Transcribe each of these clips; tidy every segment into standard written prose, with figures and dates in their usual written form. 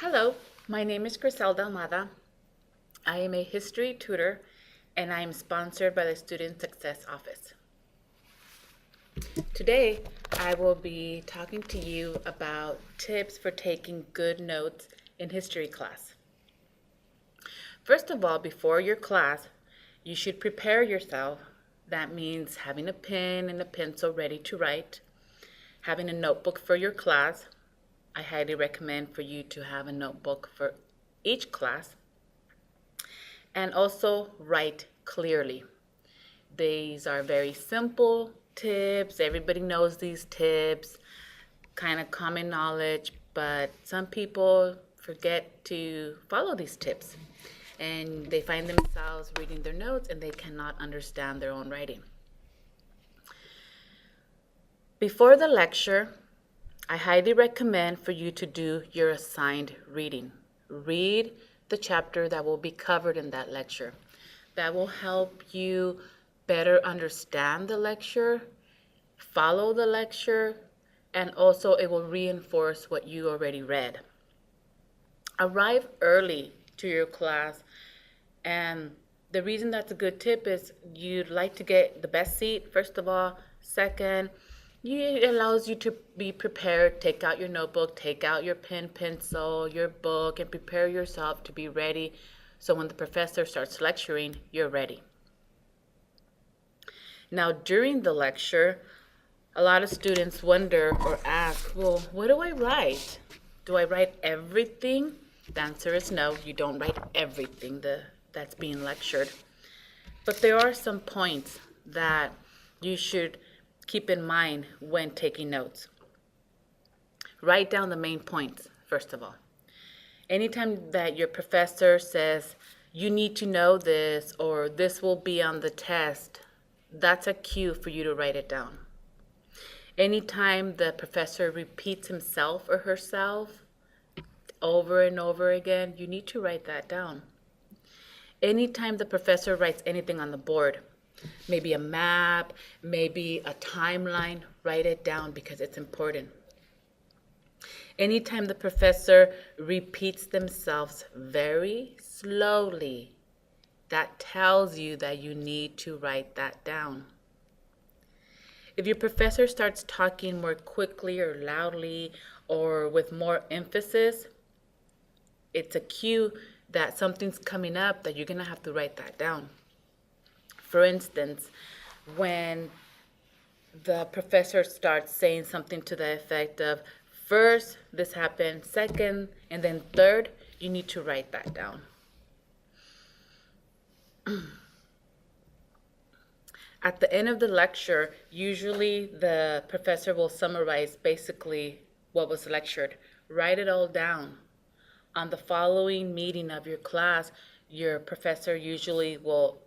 Hello, my name is Griselda Almada. I am a history tutor and I am sponsored by the Student Success Office. Today, I will be talking to you about tips for taking good notes in history class. First of all, before your class, you should prepare yourself. That means having a pen and a pencil ready to write, having a notebook for your class. I highly recommend for you to have a notebook for each class, and also write clearly. These are very simple tips. Everybody knows these tips, kind of common knowledge, but some people forget to follow these tips and they find themselves reading their notes and they cannot understand their own writing. Before the lecture, I highly recommend for you to do your assigned reading. Read the chapter that will be covered in that lecture. That will help you better understand the lecture, follow the lecture, and also it will reinforce what you already read. Arrive early to your class, and the reason that's a good tip is you'd like to get the best seat, first of all. Second, it allows you to be prepared. Take out your notebook, take out your pen, pencil, your book, and prepare yourself to be ready so when the professor starts lecturing, you're ready. Now, during the lecture, a lot of students wonder or ask, well, what do I write? Do I write everything? The answer is no, you don't write everything that's being lectured. But there are some points that you should keep in mind when taking notes. Write down the main points, first of all. Anytime that your professor says, you need to know this, or this will be on the test, that's a cue for you to write it down. Anytime the professor repeats himself or herself over and over again, you need to write that down. Anytime the professor writes anything on the board, maybe a map, maybe a timeline, write it down because it's important. Anytime the professor repeats themselves very slowly, that tells you that you need to write that down. If your professor starts talking more quickly or loudly or with more emphasis, it's a cue that something's coming up that you're going to have to write that down. For instance, when the professor starts saying something to the effect of, first, this happened, second, and then third, you need to write that down. At the end of the lecture, usually the professor will summarize basically what was lectured. Write it all down. On the following meeting of your class, your professor usually will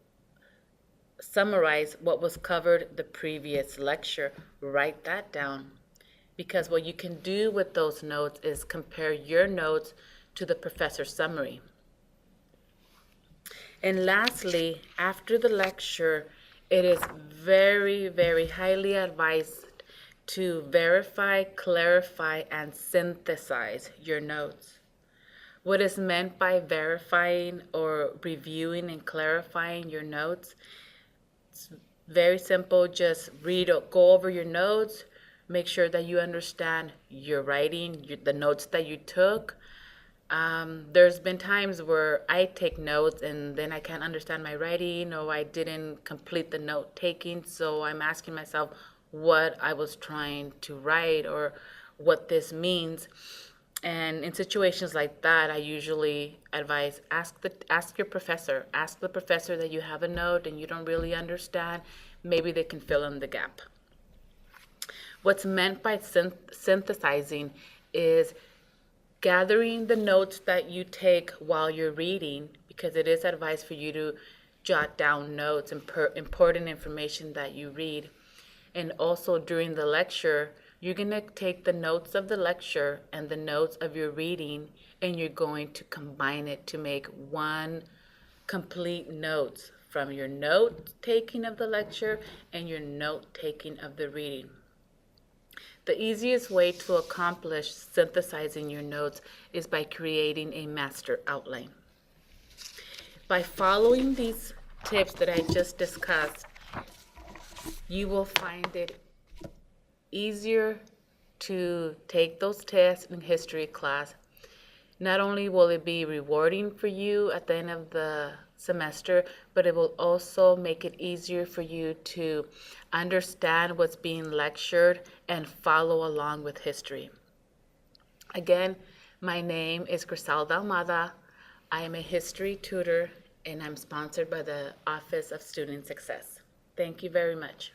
summarize what was covered the previous lecture. Write that down. Because what you can do with those notes is compare your notes to the professor's summary. And lastly, after the lecture, it is very, very highly advised to verify, clarify, and synthesize your notes. What is meant by verifying or reviewing and clarifying your notes? It's very simple. Just read or go over your notes. Make sure that you understand your writing, the notes that you took. There's been times where I take notes and then I can't understand my writing or I didn't complete the note taking. So I'm asking myself what I was trying to write or what this means. And in situations like that, I usually advise ask your professor. Ask the professor that you have a note and you don't really understand. Maybe they can fill in the gap. What's meant by synthesizing is gathering the notes that you take while you're reading, because it is advised for you to jot down notes and important information that you read. And also during the lecture, you're going to take the notes of the lecture and the notes of your reading, and you're going to combine it to make one complete notes from your note taking of the lecture and your note taking of the reading. The easiest way to accomplish synthesizing your notes is by creating a master outline. By following these tips that I just discussed, you will find it easier to take those tests in history class. Not only will it be rewarding for you at the end of the semester, but it will also make it easier for you to understand what's being lectured and follow along with history. Again, my name is Griselda Almada. I am a history tutor and I'm sponsored by the Office of Student Success. Thank you very much.